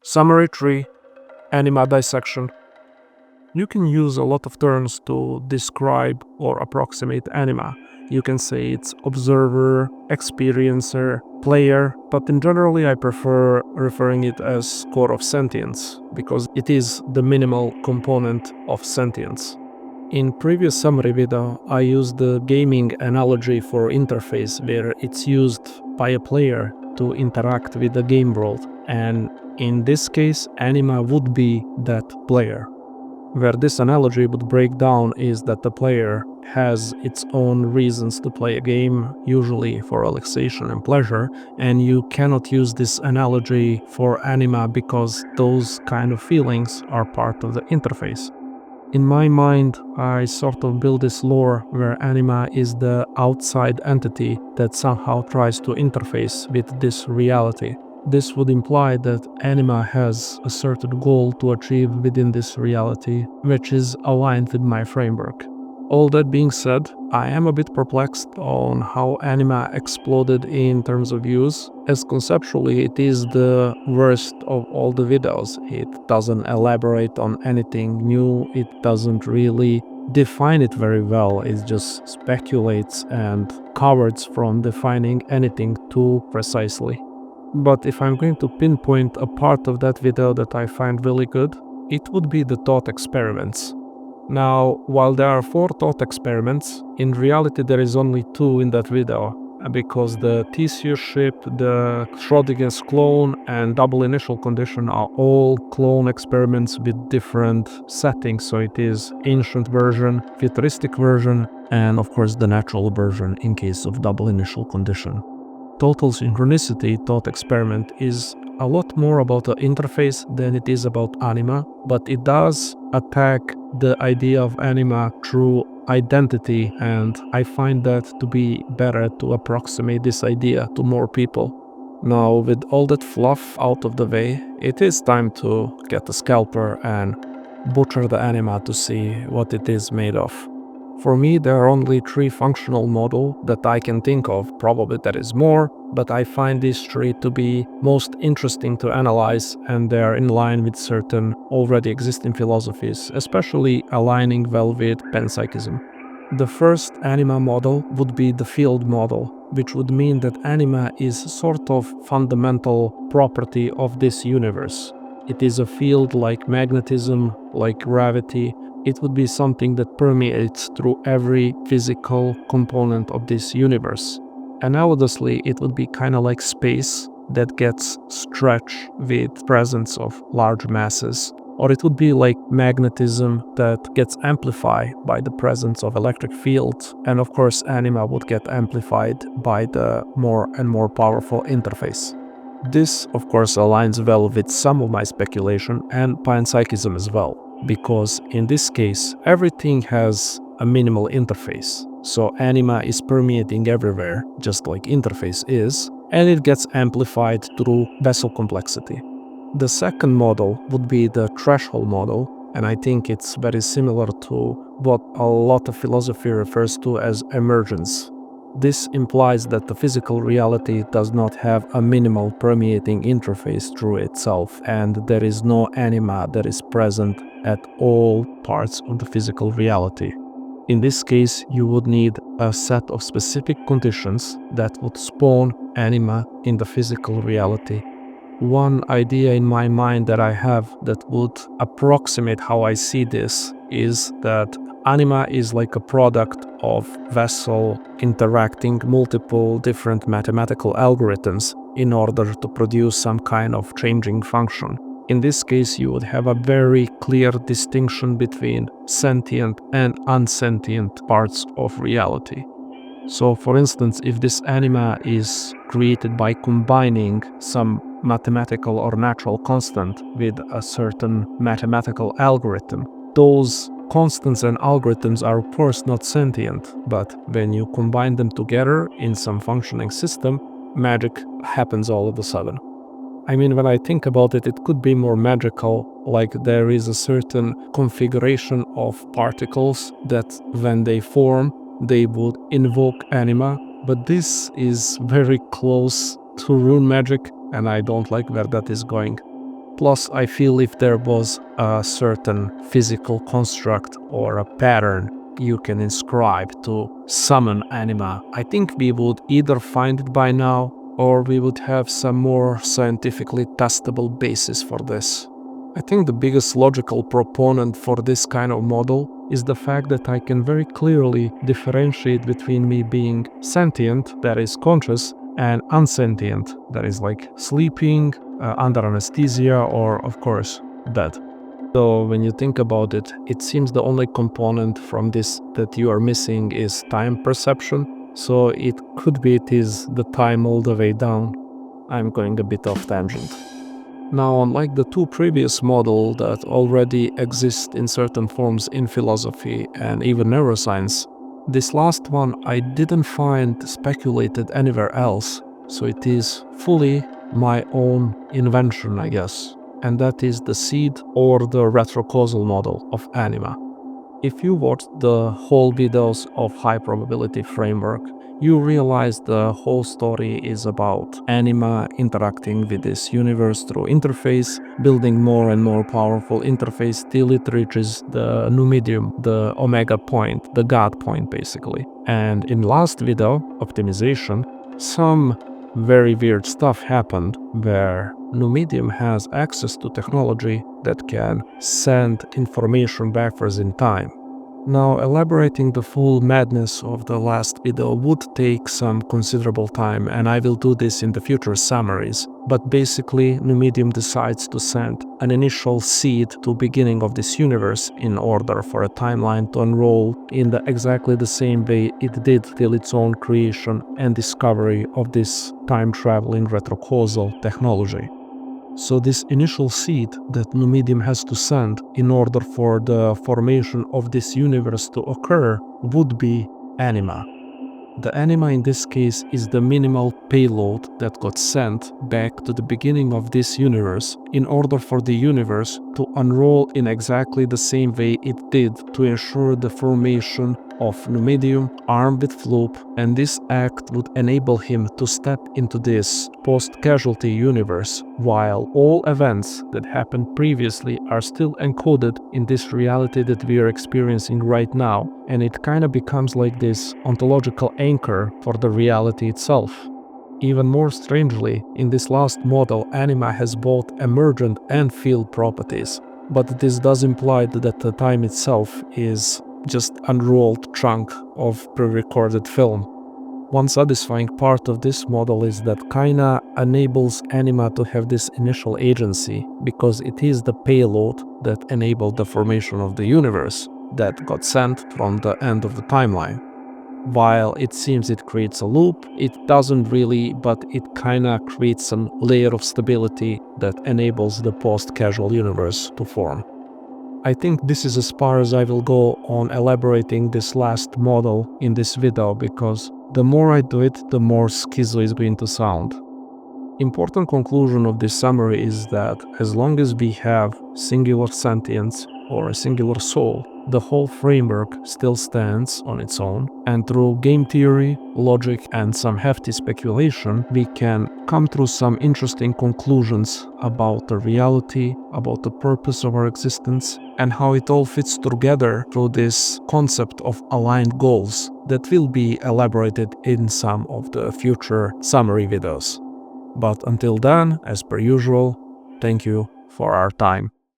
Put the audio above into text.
Summary 3. Anima dissection. You can use a lot of terms to describe or approximate anima. You can say it's observer, experiencer, player, but in generally I prefer referring it as core of sentience, because it is the minimal component of sentience. In previous summary video, I used the gaming analogy for interface, where it's used by a player to interact with the game world, and in this case, anima would be that player. Where this analogy would break down is that the player has its own reasons to play a game, usually for relaxation and pleasure, and you cannot use this analogy for anima because those kind of feelings are part of the interface. In my mind, I sort of build this lore where anima is the outside entity that somehow tries to interface with this reality. This would imply that anima has a certain goal to achieve within this reality, which is aligned with my framework. All that being said, I am a bit perplexed on how anima exploded in terms of use, as conceptually it is the worst of all the videos. It doesn't elaborate on anything new, it doesn't really define it very well, it just speculates and cowards from defining anything too precisely. But if I'm going to pinpoint a part of that video that I find really good, it would be the thought experiments. Now, while there are 4 thought experiments, in reality there is only 2 in that video, because the Theseus ship, the Schrodinger's clone, and double initial condition are all clone experiments with different settings. So it is ancient version, futuristic version, and of course the natural version in case of double initial condition. Total synchronicity thought experiment is a lot more about the interface than it is about anima, but it does attack the idea of anima through identity, and I find that to be better to approximate this idea to more people. Now, with all that fluff out of the way, it is time to get a scalper and butcher the anima to see what it is made of. For me, there are only 3 functional models that I can think of. Probably there is more, but I find these 3 to be most interesting to analyze, and they are in line with certain already existing philosophies, especially aligning well with panpsychism. The first anima model would be the field model, which would mean that anima is sort of fundamental property of this universe. It is a field like magnetism, like gravity. It would be something that permeates through every physical component of this universe. Analogously, it would be kind of like space that gets stretched with presence of large masses. Or it would be like magnetism that gets amplified by the presence of electric fields. And of course, anima would get amplified by the more and more powerful interface. This, of course, aligns well with some of my speculation and panpsychism as well, because in this case, everything has a minimal interface. So anima is permeating everywhere, just like interface is, and it gets amplified through vessel complexity. The second model would be the threshold model, and I think it's very similar to what a lot of philosophy refers to as emergence. This implies that the physical reality does not have a minimal permeating interface through itself, and there is no anima that is present at all parts of the physical reality. In this case, you would need a set of specific conditions that would spawn anima in the physical reality. One idea in my mind that I have that would approximate how I see this is that anima is like a product of vessel interacting multiple different mathematical algorithms in order to produce some kind of changing function. In this case, you would have a very clear distinction between sentient and unsentient parts of reality. So, for instance, if this anima is created by combining some mathematical or natural constant with a certain mathematical algorithm, those constants and algorithms are of course not sentient, but when you combine them together in some functioning system, magic happens all of a sudden. I mean, when I think about it, it could be more magical, like there is a certain configuration of particles that when they form, they would invoke anima, but this is very close to rune magic, and I don't like where that is going. Plus, I feel if there was a certain physical construct or a pattern you can inscribe to summon anima, I think we would either find it by now or we would have some more scientifically testable basis for this. I think the biggest logical proponent for this kind of model is the fact that I can very clearly differentiate between me being sentient, that is conscious, and unsentient, that is like sleeping, under anesthesia, or of course, dead. So when you think about it, it seems the only component from this that you are missing is time perception. So it could be it is the time all the way down. I'm going a bit off tangent. Now, unlike the two previous models that already exist in certain forms in philosophy and even neuroscience, this last one I didn't find speculated anywhere else, so it is fully my own invention, I guess, and that is the seed or the retrocausal model of anima. If you watched the whole videos of high probability framework, you realize the whole story is about anima interacting with this universe through interface, building more and more powerful interface till it reaches the numidium, the omega point, the god point basically. And in last video, optimization, some very weird stuff happened where Numidium has access to technology that can send information backwards in time. Now, elaborating the full madness of the last video would take some considerable time, and I will do this in the future summaries. But basically, Numidium decides to send an initial seed to beginning of this universe in order for a timeline to unroll in exactly the same way it did till its own creation and discovery of this time-traveling retrocausal technology. So this initial seed that Numidium has to send in order for the formation of this universe to occur would be anima. The anima in this case is the minimal payload that got sent back to the beginning of this universe in order for the universe to unroll in exactly the same way it did to ensure the formation of Numidium armed with Floop, and this act would enable him to step into this post-casualty universe, while all events that happened previously are still encoded in this reality that we are experiencing right now, and it kinda becomes like this ontological anchor for the reality itself. Even more strangely, in this last model, anima has both emergent and field properties, but this does imply that the time itself is just unrolled chunk of pre-recorded film. One satisfying part of this model is that kinda enables anima to have this initial agency, because it is the payload that enabled the formation of the universe that got sent from the end of the timeline. While it seems it creates a loop, it doesn't really, but it kinda creates a layer of stability that enables the post-casual universe to form. I think this is as far as I will go on elaborating this last model in this video, because the more I do it, the more schizo is going to sound. Important conclusion of this summary is that as long as we have singular sentience or a singular soul, the whole framework still stands on its own, and through game theory, logic, and some hefty speculation, we can come through some interesting conclusions about the reality, about the purpose of our existence, and how it all fits together through this concept of aligned goals that will be elaborated in some of the future summary videos. But until then, as per usual, thank you for our time.